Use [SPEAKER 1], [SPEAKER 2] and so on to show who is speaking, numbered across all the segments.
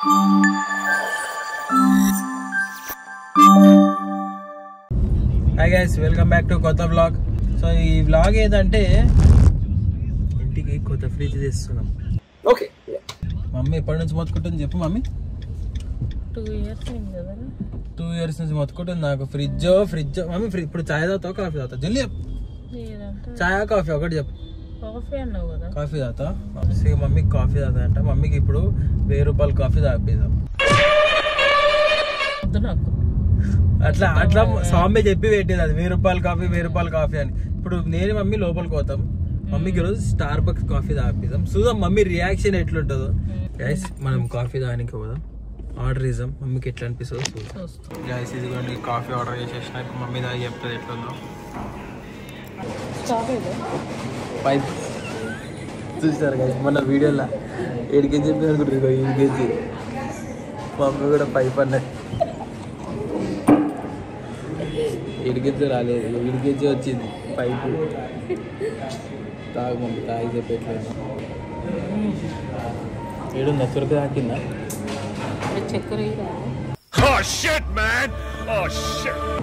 [SPEAKER 1] Hi guys, welcome back to కొత్త vlog. So ఈ vlog ఏదంటే ఇంటికి కొత్త ఫ్రిడ్జ్ తెస్తున్నాం. ఓకే, మమ్మీ ఎప్పటి నుంచి మొత్తుకుంటుంది చెప్పు మమ్మీ. 2 years నుంచి మొత్తుకుంటుంది నాకు ఫ్రిడ్జ్ మమ్మీ. ఇప్పుడు చాయ్ తాగుతావు కాఫీ తాగుతావు? జల్లి చెప్పు, చాయ్ కాఫీ ఒకటి చెప్పు. కాఫీ తాగుతా. మమ్మీకి కాఫీ తాగుతా అంట. మమ్మీకి ఇప్పుడు 1000 రూపాయల కాఫీ తాగిద్దాం. అట్లా అట్లా స్వామి చెప్పి పెట్టింది అది 1000 రూపాయల కాఫీ 1000 రూపాయల కాఫీ అని. ఇప్పుడు నేను మమ్మీ లోపలికి పోతాం. మమ్మీకి ఈరోజు స్టార్ బక్స్ కాఫీ తాగిద్దాం. చూద్దాం మమ్మీ రియాక్షన్ ఎట్లుంటుందో. గైస్ మనం కాఫీ తాగడానికి పోదాం. ఆర్డర్ ఇద్దాం, మమ్మీకి ఎట్లా అనిపిస్తుందో చూద్దాం. గైస్ ఇదిగోండి కాఫీ ఆర్డర్ చేసేసిన. ఇప్పుడు మమ్మీ తాగి చెప్తుంది ఎట్లుందో. పైప్ చూసారు గైస్ మొన్న వీడియోలో 7 కేజీ చెప్పి అనుకుంటారు. 7 కేజీ మమ్మీ కూడా పైప్ అన్నట్టు 7 కేజీ రాలేదు, 7 కేజీ వచ్చింది పైపు. తాగు మమ్మీ, తాగి చెప్పేట్లేదు. ఏడుందా తురక తాకిందా?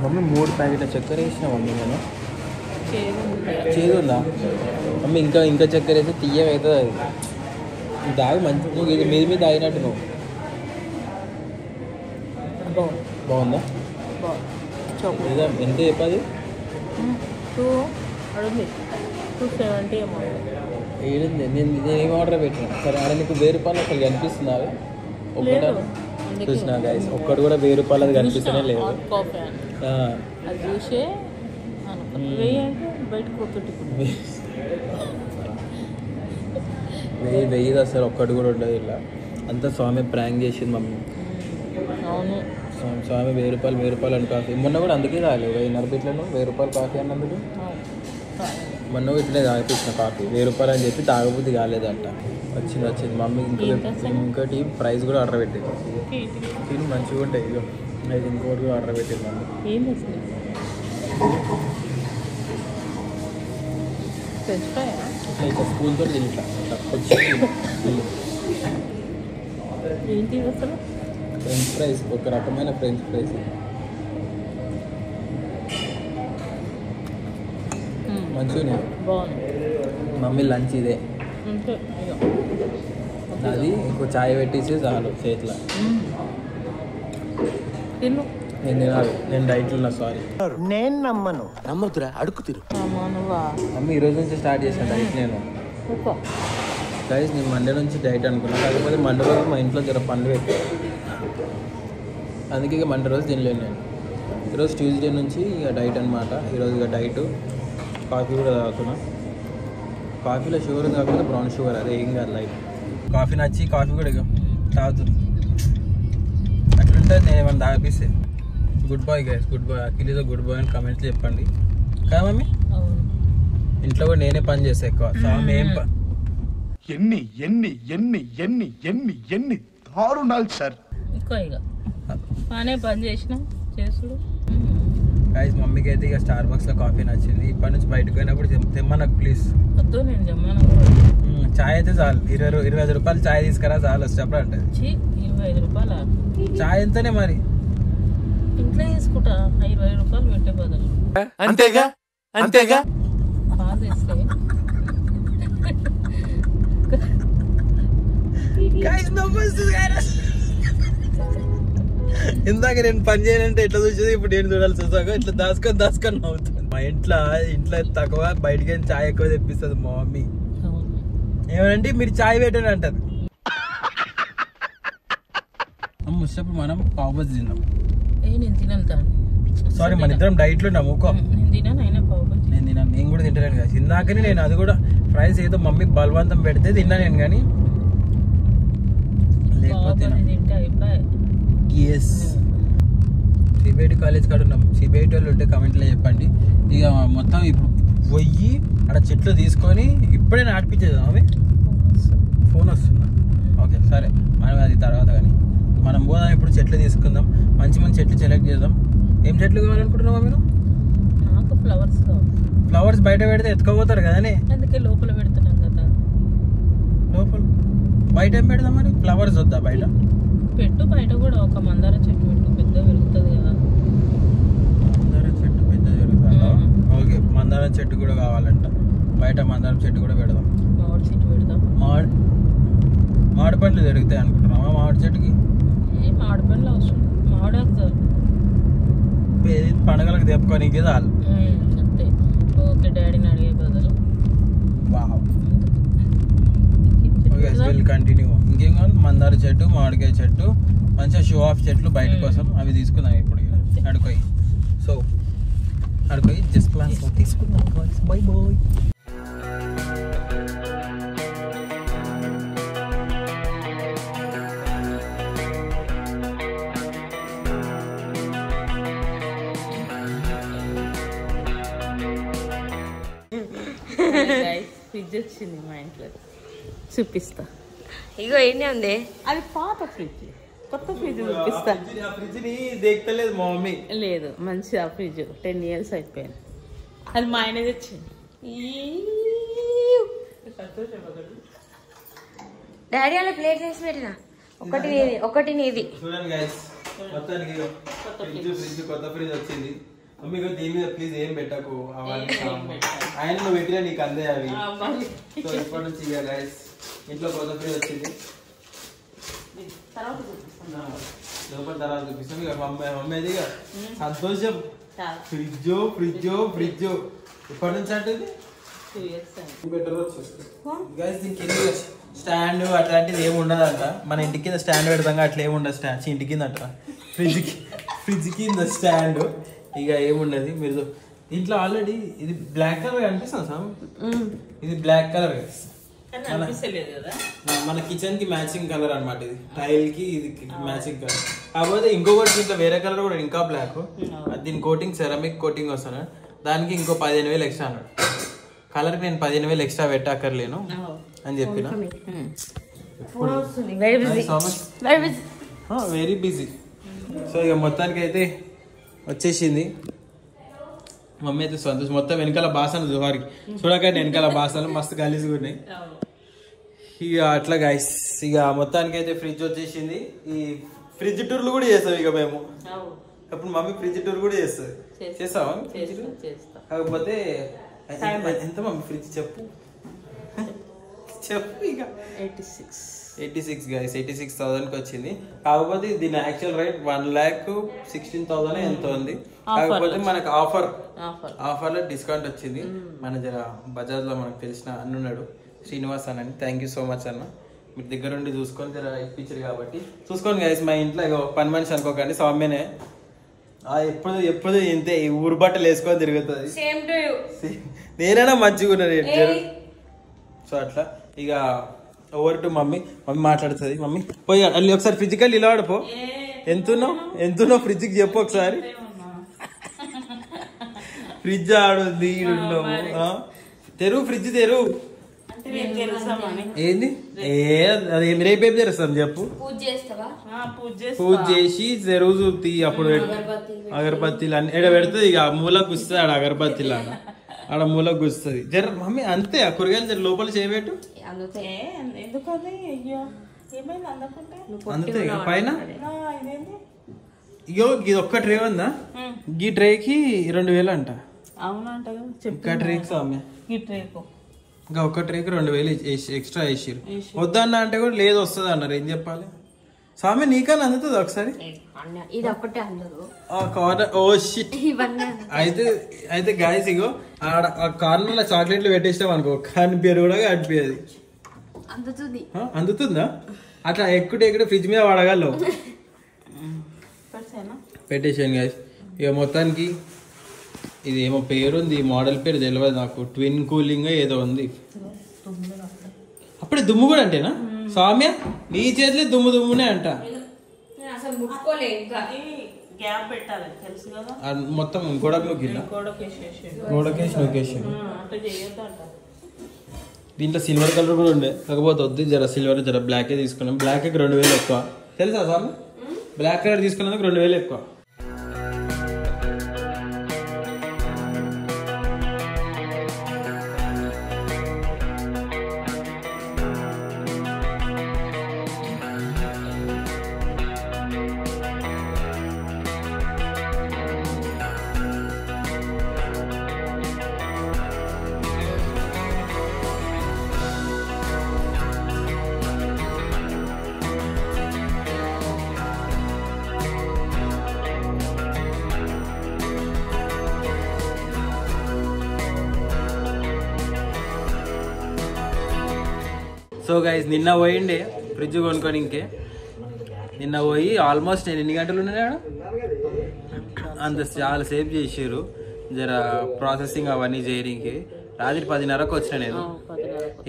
[SPEAKER 1] మమ్మీ 3 ప్యాకెట్ల చక్కెర వేసిన మమ్మీ. నేను చేదుందా మమ్మీ? ఇంకా చక్కెర వేస్తే తీయగా అవుతుంది అది. నువ్వు తాగి మంచి, నువ్వు ఇది మీద తాగినట్టు నువ్వు. బాగుందా? ఎంత చెప్పది?
[SPEAKER 2] 270
[SPEAKER 1] ఏడుంది. నేను ఏం ఆర్డర్ పెట్టినా సరే. ఆడ నీకు 1000 రూపాయలు అసలు కనిపిస్తున్నావే ఒక్కట చూసినా గైస్? ఒక్కటి కూడా 1000 రూపాయలు అది కనిపిస్తూనే లేదు. వెయ్యి అసలు ఒక్కటి కూడా ఉండదు. ఇలా అంతా స్వామి ప్రాంక్ చేసింది మమ్మీ. స్వామి 1000 రూపాయలు అని కాఫీ. మొన్న కూడా అందుకే తాగలేదు 1000 ఇట్లను 1000 రూపాయలు కాఫీ అన్నందుకు. మొన్న ఇట్లనే తాగిపించిన కాఫీ 1000 రూపాయలు అని చెప్పి తాగబుద్ధి కాలేదంట. వచ్చింది మమ్మీ. ఇంకోటి ప్రైస్ కూడా ఆర్డర్ పెట్టింది. తిని మంచిగా ఉంటాయి. ఇక అది ఇంకోటి కూడా ఆర్డర్ పెట్టింది మమ్మీ. ఇట్లా స్పూన్తో తింటా వచ్చి ఫ్రెంచ్ ఫ్రైస్, ఒక రకమైన ఫ్రెంచ్ ఫ్రైస్. మంచిగా మమ్మీ లంచ్ ఇదే. అది ఇంకో చాయ్ పెట్టేసి చాలు చేతిలో. నేను తినాలి, నేను డైట్లో ఉన్నా. సారీ
[SPEAKER 3] నేను నమ్మదురా, అడుగు తిరు.
[SPEAKER 1] మమ్మీ ఈరోజు నుంచి స్టార్ట్ చేశాను డైట్. నేను గైస్ నేను మండే నుంచి డైట్ అనుకున్నాను. కాకపోతే మండే రోజు మా ఇంట్లో జర పనులు పెట్టాను, అందుకే ఇక మండే రోజు తినలేను నేను. ఈరోజు ట్యూస్డే నుంచి ఇక డైట్ అనమాట. ఈరోజు ఇక డైట్. కాఫీ కూడా తాగుతున్నా. కాఫీలో షుగర్ కాకపోతే బ్రౌన్ షుగర్, అదే ఏం కాదు లైట్. కాఫీ నచ్చి కాఫీ కూడా ఇక తాగుతుంది. అట్లుంటుంది నేను ఏమైనా తాగిపిస్తే. Good bye guys, good bye. Akhil is good boy అని కామెంట్స్ చెప్పండి కదా మమ్మీ. ఇంట్లో కూడా నేనే పని చేస్తా ఎక్కువ. స్వామి ఏం
[SPEAKER 3] ఎన్ని దారుణాలు సార్.
[SPEAKER 2] పని చేసిన చేసుడు.
[SPEAKER 1] గైస్ మమ్మీకి అయితే ఇక స్టార్ బక్స్ లో కాఫీ నచ్చింది. ఇప్పటి నుంచి బయటకు పోయినప్పుడు తెమ్మనకు ప్లీజ్.
[SPEAKER 2] వద్దు, నేను తెమ్మను.
[SPEAKER 1] చాయ్ అయితే చాలు. 25 రూపాయలు చాయ్ తీసుకురా చాలు వచ్చేటప్పుడు అంటే.
[SPEAKER 2] 25 రూపాయల
[SPEAKER 1] చాయ్ ఎంతనే మరి?
[SPEAKER 2] ఇంట్లో తీసుకుంటా 20 రూపాయలు పెట్టే బదులు.
[SPEAKER 3] అంతేగా
[SPEAKER 2] పాలు తెస్తే
[SPEAKER 1] ఇందాక నేను పని చేయాలంటే ఎట్లా చూసేది, ఇప్పుడు నేను చూడాల్సి వస్తాగా. ఇట్లా దాచుకొని అవుతుంది. మా ఇంట్లో తక్కువ, బయటకి చాయ్ ఎక్కువ తెప్పిస్తుంది మా మమ్మీ. ఏమంటే మీరు చాయ్ పెట్టని అంటది. వచ్చేటప్పుడు మనం పావు బజ్జీ తిన్నాం.
[SPEAKER 2] నేను తినాలి.
[SPEAKER 1] సారీ మన ఇద్దరం డైట్లో ఉన్నాం. నేను తిన్నాను, నేను కూడా తింటాను కదా. ఇందాకనే నేను అది కూడా ఫ్రైస్ ఏదో మమ్మీ బలవంతం పెడితే తిన్నా నేను. కానీ లేకపోతే సిబిఐటి కాలేజ్ కాడ ఉన్నాం. సిబిఐటి వాళ్ళు ఉంటే కామెంట్లో చెప్పండి. ఇక మొత్తం ఇప్పుడు పోయి అక్కడ చెట్లు తీసుకొని ఇప్పుడే నాటిపించేది ఆమె. ఫోన్ వస్తుందా? ఓకే సరే, మనం అది తర్వాత. కానీ మనం పోదాం ఇప్పుడు, చెట్లు తీసుకుందాం. మంచి చెట్లు సెలెక్ట్ చేద్దాం. ఏం చెట్లు కావాలనుకుంటున్నావా మీరు?
[SPEAKER 2] నాకు ఫ్లవర్స్ కావాలి.
[SPEAKER 1] ఫ్లవర్స్ బయట పెడితే ఎత్తుకోపోతారు కదనే,
[SPEAKER 2] అందుకే లోపల పెడుతున్నాం కదా.
[SPEAKER 1] లోపల బయట ఏం పెడదాం మరి? ఫ్లవర్స్ వద్దా బయట?
[SPEAKER 2] పెట్టు, బయట కూడా ఒక మందార చెట్టు పెట్టు, పెద్ద పెరుగుతుంది కదా.
[SPEAKER 1] మందారం చెట్టు పెద్ద పెరుగుతుందా? ఓకే, మందారం చెట్టు కూడా కావాలంట. బయట మందారం చెట్టు కూడా పెడదాం.
[SPEAKER 2] మామిడి చెట్టు పెడదాం.
[SPEAKER 1] మామిడి పండ్లు దొరుకుతాయి అనుకుంటున్నావా మామిడి చెట్టుకి?
[SPEAKER 2] మామిడి పండ్లు అవసరం, మామిడి వస్తుంది
[SPEAKER 1] పండుగలకు తెప్పుకోనికి చాలు.
[SPEAKER 2] అంతే. ఓకే, డాడీని అడిగే బదులు.
[SPEAKER 1] కంటిన్యూ. ఇంకేం కావాలి? మందార చెట్టు, మామిడికాయ చెట్టు, మంచిగా షో ఆఫ్ చెట్లు బయట కోసం అవి తీసుకుందాం ఇప్పుడు. అడుకోయి సో అడుకోయి జస్ట్ ప్లాన్ తీసుకుందాం. Bye bye.
[SPEAKER 2] ఫ్రిడ్జ్ వచ్చింది మా ఇంట్లో, చూపిస్తా.
[SPEAKER 4] ఇగో ఏంటి ఉంది,
[SPEAKER 2] అది పాత ఫ్రిడ్జ్, కొత్త ఫ్రిడ్జ్ చూపిస్తా.
[SPEAKER 1] ఫ్రిడ్జ్ ని దేఖతలేదు మా మమ్మీ.
[SPEAKER 2] లేదు, మంచి ఆ ఫ్రిడ్జ్ 10 years అయిపోయింది. అది మా ఆయన తెచ్చింది.
[SPEAKER 4] డాడీ అలా ప్లేట్ వేసి పెట్టిన, ఒకటి నీది ఒకటి నీది.
[SPEAKER 1] చూడండి గైస్, మొత్తానికి ఫ్రిడ్జ్ కొత్త ఫ్రిడ్జ్ వచ్చింది. మమ్మీ దీని మీద ప్లీజ్ ఏం పెట్టకు, ఆయన నువ్వు పెట్టినా నీకు అందే అవి. సో ఇప్పటి నుంచి ఇక గైస్ ఇంట్లో కొత్త ఫ్రిడ్జ్ వచ్చింది. లోపల తర్వాత చూపిస్తాం. ఇక మమ్మీది ఇక సంతోషం. ఫ్రిడ్జ్ ఫ్రిడ్జ్ ఫ్రిడ్జ్ ఇప్పటి నుంచి అంటే గైస్ దీనికి స్టాండ్ అట్లాంటిది ఏమి ఉండదంట. మన ఇంటి కింద స్టాండ్ పెడతాం, అట్లా ఏమి ఉండదు. స్టాండ్ ఇంటి కింద అంట, ఫ్రిడ్జ్ కింద స్టాండ్ ఇక ఏముండదు. మీరు ఇంట్లో ఆల్రెడీ ఇది బ్లాక్ కలర్ కనిపిస్తుంది సార్, ఇది బ్లాక్ కలర్ మన కిచెన్ కి మ్యాచింగ్ కలర్ అనమాట. ఇది టైల్ కి ఇది మ్యాచింగ్ కలర్. కాకపోతే ఇంకొకటి దీంట్లో వేరే కలర్ కూడా ఇంకా బ్లాక్. దీని కోటింగ్ సెరామిక్ కోటింగ్ వస్తాను, దానికి ఇంకో 15,000 ఎక్స్ట్రా అన్నాడు. కలర్ కి నేను 15,000 ఎక్స్ట్రా పెట్టక్కర్లేను అని చెప్పిన. Very busy. సో ఇక మొత్తానికి అయితే వచ్చేసింది. మమ్మీ అయితే సంతోషం. మొత్తం వెనకాల బాసలు జుహారికి చూడకండి, వెనకాల బాసలు మస్తు గలీజ్గా ఉన్నాయి. ఇక అట్లా గైస్, ఇక మొత్తానికి అయితే ఫ్రిడ్జ్ వచ్చేసింది. ఈ ఫ్రిడ్జ్ టూర్లు కూడా చేస్తాం ఇక మేము. అప్పుడు మమ్మీ ఫ్రిడ్జ్ టూర్ కూడా చేస్తుంది. చేస్తావా? కాకపోతే ఎంత మమ్మీ ఫ్రిడ్జ్ చెప్పు ఇక 86 గైస్, 86,000కి వచ్చింది. కాకపోతే దీని యాక్చువల్ రేట్ 1,16,000 ఎంతో ఉంది. కాకపోతే మనకు ఆఫర్ లో డిస్కౌంట్ వచ్చింది. మన జర బజాజ్ లో మనకు తెలిసిన అన్నున్నాడు శ్రీనివాస్ అని. థ్యాంక్ యూ సో మచ్ అన్న, మీరు దగ్గర ఉండి చూసుకొని జర ఇప్పించారు కాబట్టి. చూసుకోండి గైస్, మా ఇంట్లో పని మనిషి అనుకోకండి, సౌమ్యనే. ఎప్పుడు ఇంతే ఊరు బట్టలు వేసుకొని తిరుగుతుంది. నేనైనా మంచిగా ఉన్నది. సో అట్లా ఇక ఓవర్ టు మమ్మీ మాట్లాడుతుంది. మమ్మీ పోయి అల్లి ఒకసారి ఫిజికల్ ఇలా ఆడిపో. ఎంతున్నావు ఫ్రిడ్జ్కి చెప్పు ఒకసారి. ఫ్రిడ్జ్ ఆడుంది, తెరువు ఫ్రిడ్జ్ తెరువు. ఏంది అది రేపు తెరుస్తాం చెప్పు. పూజ చేసి తెరువు చూపి అప్పుడు అగరబత్తీలు అన్ని ఎడ పెడుతుంది. ఇక మూలకు గుస్తుంది ఆడ అగరబత్తీలు, ఆడ మూలకు గుస్తుంది. జర మమ్మీ అంతే, ఆ కూరగాయలు జర లోపల చేయబెట్టు. అంతే పైన ఇగో ఇది ఒక్క ట్రే ఉందా, ఈ ట్రేకి 2,000 అంట.
[SPEAKER 2] అవునంట
[SPEAKER 1] ఇంకా ఒక్క ట్రేకి 2,000 ఎక్స్ట్రా వేసిరు. వద్దన్న అంటే కూడా లేదు వస్తుంది అన్నారు. ఏం చెప్పాలి స్వామి, నీకన్నా అందుతుంది ఒకసారి. అయితే గాయస్ ఇగో ఆడ కార్నర్ లో చాక్లెట్లు పెట్టేసినాం అనుకో, కనిపించదు కూడా కనిపించదు. అందుతుందా? అట్లా ఎక్కువ ఫ్రిడ్జ్ మీద వాడగలవు. పెట్టేసాను గాయస్. ఇక మొత్తానికి ఇది ఏమో పేరుంది, మోడల్ పేరు తెలియదు నాకు, ట్విన్ కూలింగ్ ఏదో ఉంది. అప్పుడే దుమ్ము కూడా అంటేనా సౌమ్య? నీ చేతిలో దుమ్మునే అంట. మొత్తం గోడకేసి నొక్కేసి. దీంట్లో సిల్వర్ కలర్ కూడా ఉండే, కాకపోతే వద్దు జర సిల్వర్ జర బ్లాకే తీసుకున్నాం. బ్లాక్ 2,000 ఎక్కువ తెలుసా స్వామి? బ్లాక్ కలర్ తీసుకున్నందుకు 2,000 ఎక్కువ. సో గైస్ నిన్న పోయిండే ఫ్రిడ్జ్ కొనుక్కొని ఇంకే నిన్న పోయి ఆల్మోస్ట్ నేను ఎన్ని గంటలు ఉన్నాను అంత చాలా సేవ్ చేసారు జర ప్రాసెసింగ్ అవన్నీ చేయడానికి రాత్రి 10:30కు వచ్చిన నేను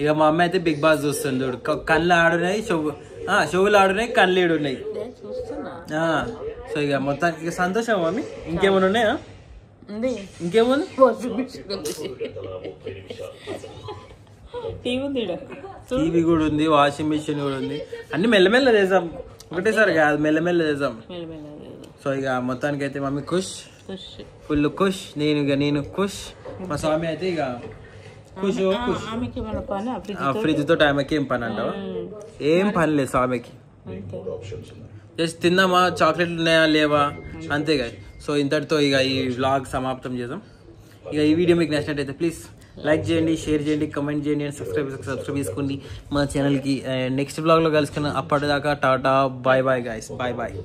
[SPEAKER 1] ఇక మా అమ్మ అయితే బిగ్ బాస్ చూస్తుంది చూడు కళ్ళు ఆడున్నాయి చెవులు ఆడున్నాయి కళ్ళు ఏడున్నాయి సో ఇక మొత్తానికి సంతోషం మమ్మీ ఇంకేమైనా ఉన్నాయా ఇంకేముంది టీవీ కూడా ఉంది వాషింగ్ మిషన్ కూడా ఉంది అన్ని మెల్లమెల్ల చేసాం ఒకటేసారి కాదు మెల్లమెల్ల చేసాం సో ఇక మొత్తానికి అయితే మమ్మీ ఖుష్ ఫుల్ ఖుష్ నేను ఖుష్ మా స్వామి అయితే ఇక ఖుష్ ఖుష్ ఆ ఫ్రిడ్జ్ తోటి ఆమెకి ఏం పని అంటావా ఏం పని లేదు స్వామికి జస్ట్ తిందామా చాక్లెట్లు ఉన్నాయా లేవా అంతేగా సో ఇంతటితో ఇక ఈ వ్లాగ్ సమాప్తం చేద్దాం ఇక ఈ వీడియో మీకు నచ్చినట్టయితే ప్లీజ్ లైక్ చేయండి షేర్ చేయండి కమెంట్ చేయండి అండ్ సబ్స్క్రైబ్ చేసుకోండి మా ఛానల్కి నెక్స్ట్ బ్లాగ్లో కలుసుకున్న అప్పటిదాకా టాటా bye bye guys bye bye